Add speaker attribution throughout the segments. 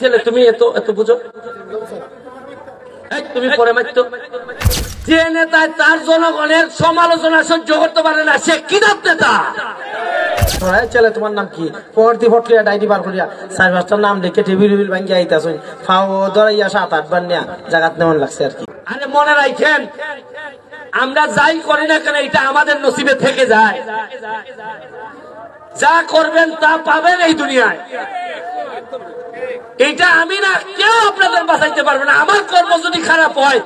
Speaker 1: ছেলে তুমি এত এত বুঝো, তুমি পরে মারতো। যে নেতায় তার জনগণের সমালোচনা সহ্য করতে পারে না সে কিদাব নেতা। ছেলে তোমার নাম কি? পরতি ফটলিয়া ডাইরি বার করিয়া 4-5টার নাম লিখে টেবিল ভাঙ্গিয়া আইতাছুন, ফাও ধরাইয়া 7-8 বার নেয়া জায়গাত নেমন লাগছে আর কি। আরে মনে রাখেন, আমরা যাই করি না কেন এটা আমাদের নসিবে থেকে যায়। যা করবেন তা পাবেন এই দুনিয়ায়। এটা আমি না, কেউ আপনাদের বাঁচাইতে পারবে না। আমার কর্ম যদি খারাপ হয়,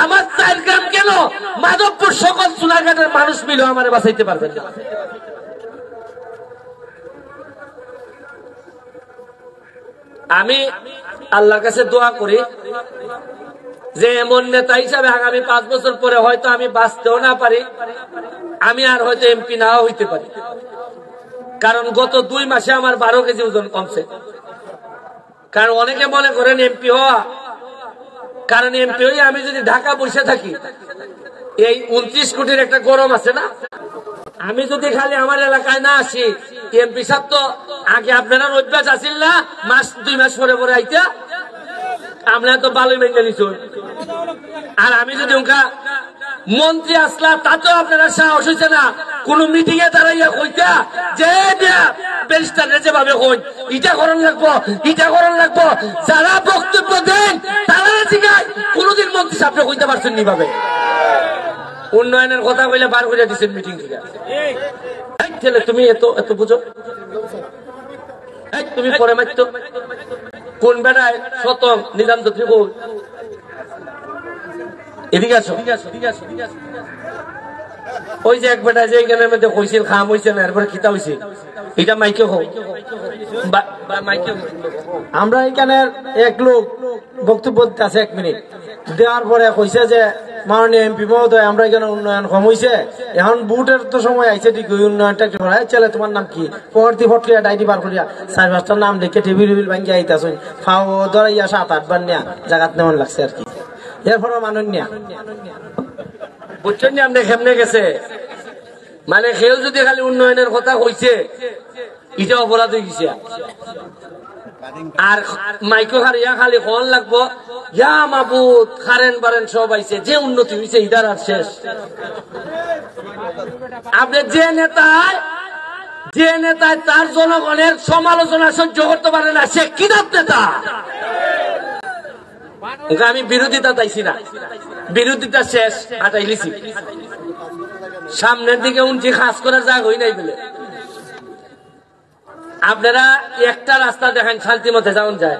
Speaker 1: আমার 4 গ্রাম কেন মাধবপুর সকল চুনাঘাটের মানুষ মিলে আমার বাঁচাইতে পারবেন না। আমি আল্লাহর কাছে দোয়া করি যে এমন নেতা হিসাবে আগামী 5 বছর পরে হয়তো আমি বাঁচতেও না পারি, আমি আর হয়তো এমপি নাও হইতে পারি। কারণ গত 2 মাসে আমার 12 কেজি ওজন কমছে। কারণ অনেকে মনে করেন এমপি হওয়া, কারণ এমপি হয়ে আমি যদি ঢাকা বসে থাকি, এই 29 কোটির একটা গরম আছে না, আমি যদি খালি আমার এলাকায় না আসি, এমপি সাহেব তো আগে আপনারা অভ্যাস আসিল না, 2 মাস পরে পরে আইতা, আমরা তো ভালোই মেনে নিছ। আর আমি যদি ওখানে মন্ত্রী আসলা, তাতেও আপনারা সাহস হয়েছে না কোন মিটিং এ দাঁড়াইয়া কইতা যে ব্যারিস্টার যেভাবে কই ইটা করণ লাগবো, ইটা করণ লাগবো। যারা বক্তব্য দেন তারা জিগায়, কোনদিন মন্ত্রী সাহেব কইতে পারছেন নি ভাবে। উন্নয়নের কথা বলে বার করে দিচ্ছেন মিটিং থেকে। ছেলে তুমি এত এত বুঝো, তুমি পরে মারতো। কোন বেড়ায় শত নিজাম তো ত্রিভুজ এদিকে আছো। ওই যে এক বেটা যে এখানের মধ্যে কইছিল খাম হয়েছে না, এরপরে খিতা হয়েছে, এটা মাইকে হোক। আমরা এখানে এক লোক বক্তব্য দিতে আছে 1 মিনিট দেওয়ার পরে কইছে যে মাননীয় এমপি মহোদয়, আমরা এখানে উন্নয়ন কম হয়েছে, এখন বুটের তো সময় আইছে, ঠিক উন্নয়নটা একটু করা। ছেলে তোমার নাম কি? পরতি ফটলিয়া ডাইরি বার করিয়া 4-5টার নাম লিখে টেবিল ভাঙ্গিয়া আইতাছুন, ফাও ধরাইয়া 7-8 বার নেয়া জায়গাত নেমন লাগছে আর কি। এরপরে মানুষ নেয়া বুঝছেন নি আপনি কেমনে গেছে। মানে কেউ যদি খালি উন্নয়নের কথা কইছে, এটা অপরাধ হয়ে গেছে। আর মাইকো হারিয়া খালি কন লাগবো ইয়া মাবুদ, খারেন বারেন সব আইছে, যে উন্নতি হয়েছে ইদার আর শেষ। আপনি যে নেতায় তার জনগণের সমালোচনা সহ্য করতে পারে না সে কিদাব নেতা। আমি বিরোধিতা চাইছি না, বিরোধিতা শেষ, আটাই লিছি। সামনের দিকে উনছি খাস করার জায়গা হই নাই বলে। আপনারা একটা রাস্তা দেখেন শান্তি মতে যাওয়া যায়,